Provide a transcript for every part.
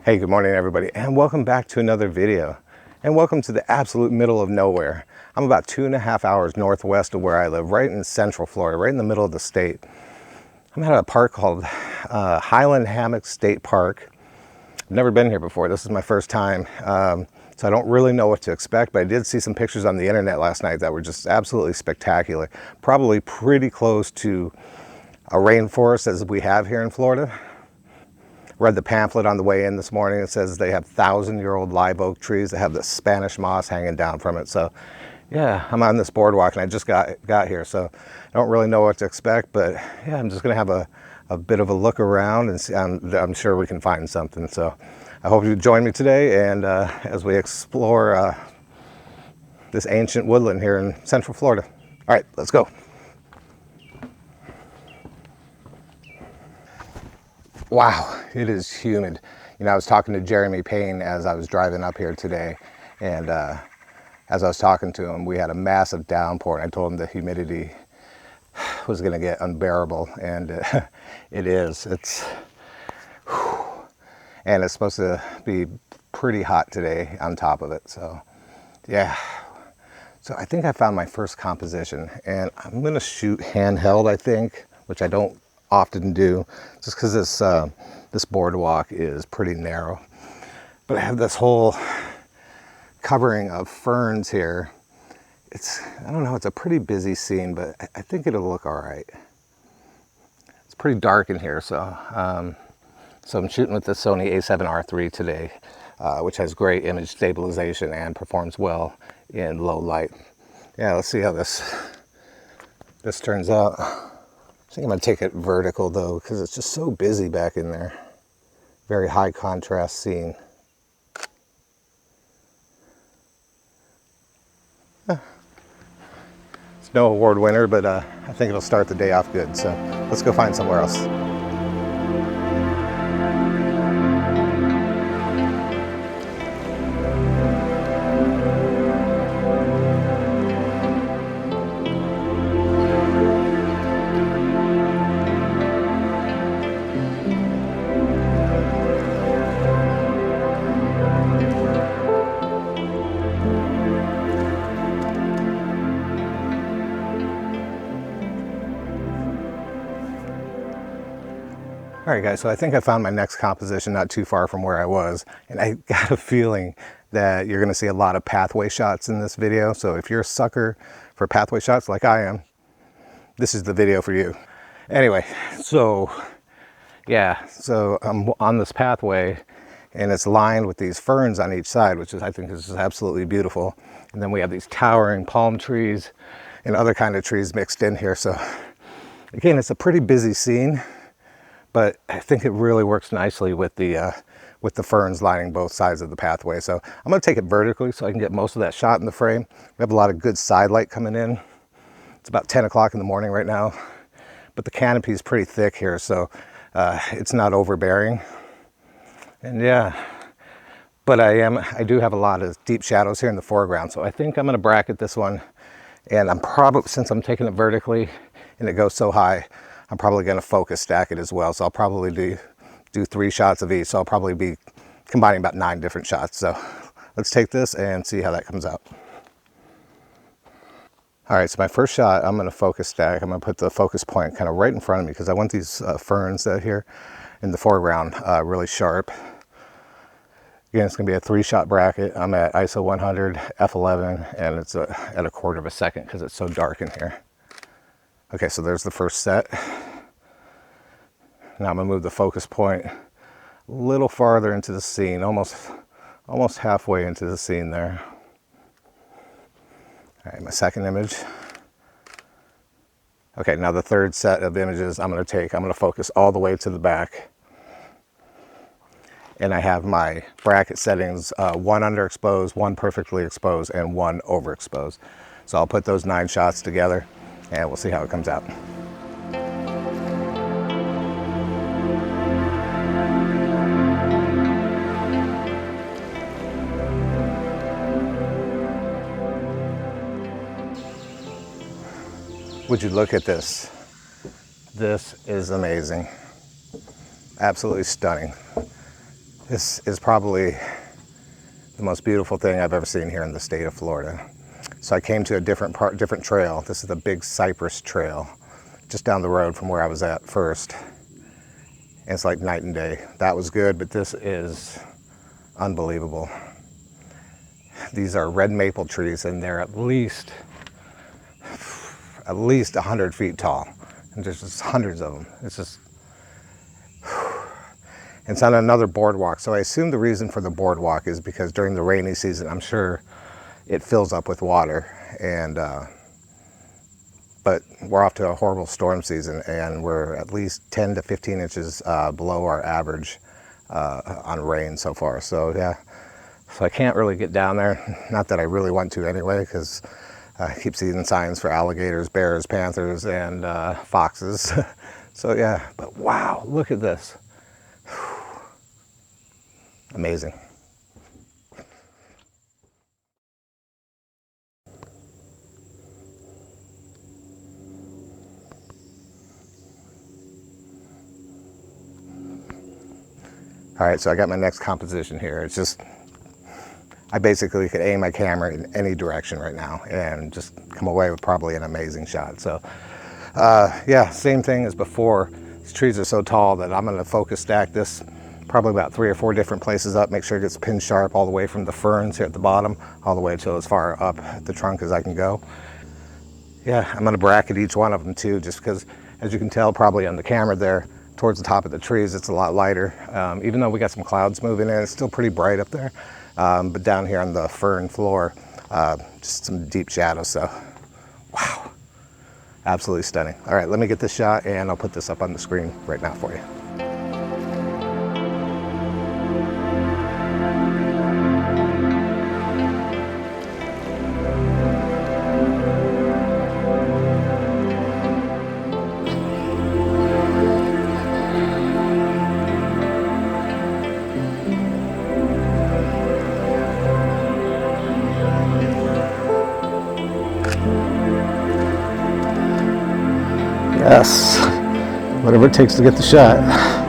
Hey, good morning everybody, and welcome back to another video. And welcome to the absolute middle of nowhere. I'm about 2.5 hours northwest of where I live, right in central Florida, right in the middle of the state. I'm at a park called Highlands Hammock State Park. I've never been here before. This is my first time, so I don't really know what to expect, but I did see some pictures on the internet last night that were just absolutely spectacular. Probably pretty close to a rainforest as we have here in Florida. Read the pamphlet on the way in this morning. It says they have 1,000-year-old live oak trees that have the Spanish moss hanging down from it. So yeah, I'm on this boardwalk and I just got here, so I don't really know what to expect, but yeah, I'm just gonna have a bit of a look around and see. I'm sure we can find something. So I hope you join me today, and as we explore this ancient woodland here in central Florida. All right, let's go. Wow, it is humid. You know, I was talking to Jeremy Payne as I was driving up here today, and as I was talking to him, we had a massive downpour, and I told him the humidity was going to get unbearable, and it is. And it's supposed to be pretty hot today on top of it. So yeah, so I think I found my first composition, and I'm going to shoot handheld, I think, which I don't often do, just because this boardwalk is pretty narrow. But I have this whole covering of ferns here. I don't know, it's a pretty busy scene, but I think it'll look all right. It's pretty dark in here, so I'm shooting with the Sony A7RIII today, which has great image stabilization and performs well in low light. Yeah, let's see how this turns out. I think I'm going to take it vertical though, because it's just so busy back in there. Very high contrast scene. It's no award winner, but I think it'll start the day off good. So let's go find somewhere else. All right guys, so I think I found my next composition not too far from where I was, and I got a feeling that you're gonna see a lot of pathway shots in this video. So if you're a sucker for pathway shots like I am, this is the video for you. Anyway, so yeah, so I'm on this pathway and it's lined with these ferns on each side, which I think is absolutely beautiful. And then we have these towering palm trees and other kind of trees mixed in here. So again, it's a pretty busy scene, but I think it really works nicely with the ferns lining both sides of the pathway. So I'm gonna take it vertically so I can get most of that shot in the frame. We have a lot of good side light coming in. It's about 10 o'clock in the morning right now, but the canopy is pretty thick here, so it's not overbearing. And yeah, but I do have a lot of deep shadows here in the foreground, so I think I'm gonna bracket this one. And I'm probably, since I'm taking it vertically and it goes so high, I'm probably going to focus stack it as well. So I'll probably do 3 shots of each. So I'll probably be combining about 9 different shots. So let's take this and see how that comes out. All right, so my first shot, I'm going to focus stack. I'm going to put the focus point kind of right in front of me because I want these ferns out here in the foreground really sharp. Again, it's going to be a 3-shot bracket. I'm at ISO 100, f11, and it's at 1/4 of a second because it's so dark in here. Okay, so there's the first set. Now I'm gonna move the focus point a little farther into the scene, almost halfway into the scene there. All right, my second image. Okay, now the third set of images I'm gonna focus all the way to the back. And I have my bracket settings, 1 underexposed, 1 perfectly exposed, and 1 overexposed. So I'll put those 9 shots together and we'll see how it comes out. Would you look at this? This is amazing. Absolutely stunning. This is probably the most beautiful thing I've ever seen here in the state of Florida. So I came to a different trail. This is the Big Cypress Trail, just down the road from where I was at first. And it's like night and day. That was good, but this is unbelievable. These are red maple trees, and they're at least 100 feet tall. And there's just hundreds of them. It's on another boardwalk. So I assume the reason for the boardwalk is because during the rainy season, I'm sure it fills up with water. And but we're off to a horrible storm season, and we're at least 10 to 15 inches below our average on rain so far. So yeah, so I can't really get down there. Not that I really want to anyway, because I keep seeing signs for alligators, bears, panthers, and foxes. So yeah, but wow, look at this. Amazing. All right, so I got my next composition here. It's just, I basically could aim my camera in any direction right now and just come away with probably an amazing shot. So yeah, same thing as before. These trees are so tall that I'm gonna focus stack this probably about 3 or 4 different places up, make sure it gets pin sharp all the way from the ferns here at the bottom, all the way to as far up the trunk as I can go. Yeah, I'm gonna bracket each one of them too, just because, as you can tell probably on the camera there, towards the top of the trees, it's a lot lighter. Even though we got some clouds moving in, it's still pretty bright up there. But down here on the fern floor, just some deep shadows, so wow, absolutely stunning. All right, let me get this shot and I'll put this up on the screen right now for you. Yes, whatever it takes to get the shot.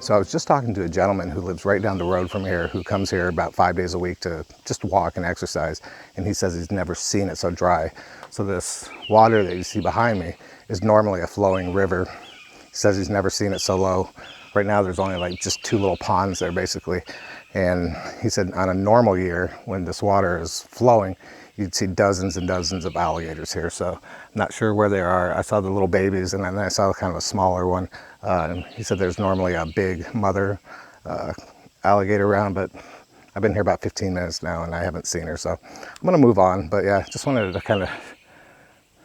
So I was just talking to a gentleman who lives right down the road from here, who comes here about 5 days a week to just walk and exercise. And he says he's never seen it so dry. So this water that you see behind me is normally a flowing river. He says he's never seen it so low. Right now there's only like just 2 little ponds there basically. And he said on a normal year when this water is flowing, you'd see dozens and dozens of alligators here. So I'm not sure where they are. I saw the little babies and then I saw kind of a smaller one. He said there's normally a big mother alligator around, but I've been here about 15 minutes now and I haven't seen her. So I'm gonna move on, but yeah, just wanted to kind of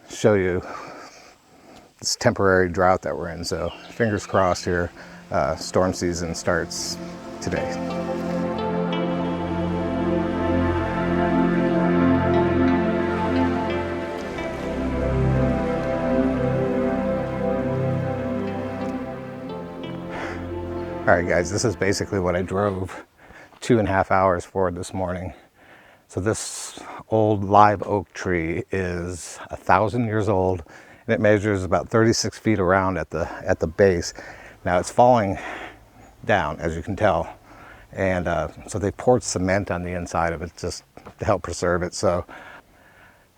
show you this temporary drought that we're in. So fingers crossed here, storm season starts today. All right, guys, this is basically what I drove 2.5 hours for this morning. So this old live oak tree is 1,000 years old, and it measures about 36 feet around at the base. Now it's falling down, as you can tell, and so they poured cement on the inside of it just to help preserve it. So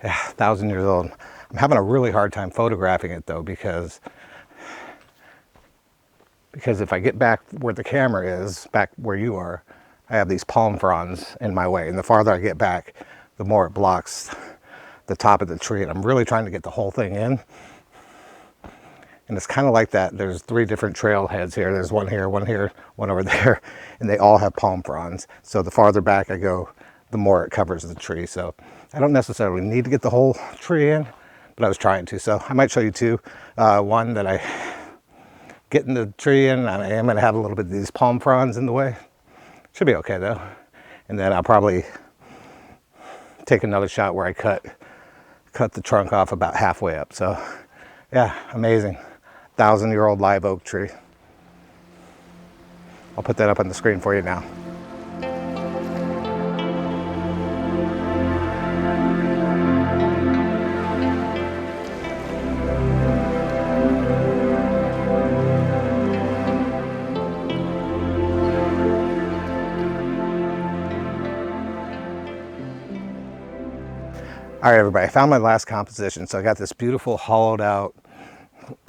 yeah, 1,000 years old. I'm having a really hard time photographing it though, because if I get back where the camera is, back where you are, I have these palm fronds in my way. And the farther I get back, the more it blocks the top of the tree. And I'm really trying to get the whole thing in. And it's kind of like that. There's 3 different trailheads here. There's one here, one over there. And they all have palm fronds. So the farther back I go, the more it covers the tree. So I don't necessarily need to get the whole tree in, but I was trying to. So I might show you two. One that I get in the tree in, and I am going to have a little bit of these palm fronds in the way. Should be okay though. And then I'll probably take another shot where I cut the trunk off about halfway up. So yeah, amazing. 1,000-year-old live oak tree. I'll put that up on the screen for you now. All right, everybody, I found my last composition. So I got this beautiful hollowed out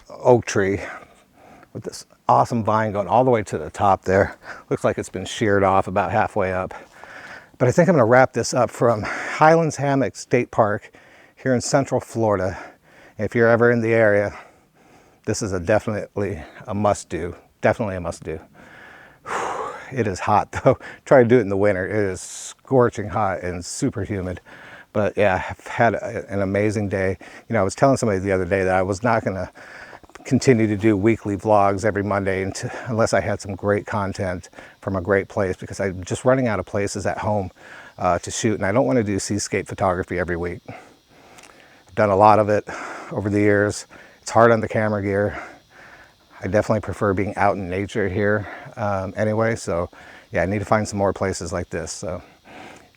oak tree with this awesome vine going all the way to the top there. Looks like it's been sheared off about halfway up. But I think I'm going to wrap this up from Highlands Hammock State Park here in Central Florida. If you're ever in the area, this is definitely a must-do. Definitely a must-do. It is hot, though. Try to do it in the winter. It is scorching hot and super humid. But yeah, I've had an amazing day. You know, I was telling somebody the other day that I was not going to continue to do weekly vlogs every Monday unless I had some great content from a great place, because I'm just running out of places at home to shoot, and I don't want to do seascape photography every week. I've done a lot of it over the years. It's hard on the camera gear. I definitely prefer being out in nature here anyway, so yeah, I need to find some more places like this. So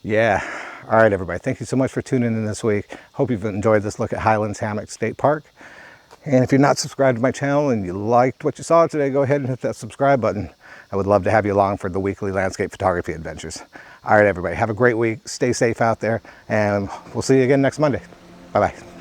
yeah. All right, everybody, thank you so much for tuning in this week. Hope you've enjoyed this look at Highlands Hammock State Park. And if you're not subscribed to my channel and you liked what you saw today, go ahead and hit that subscribe button. I would love to have you along for the weekly landscape photography adventures. All right, everybody, have a great week. Stay safe out there, and we'll see you again next Monday. Bye-bye.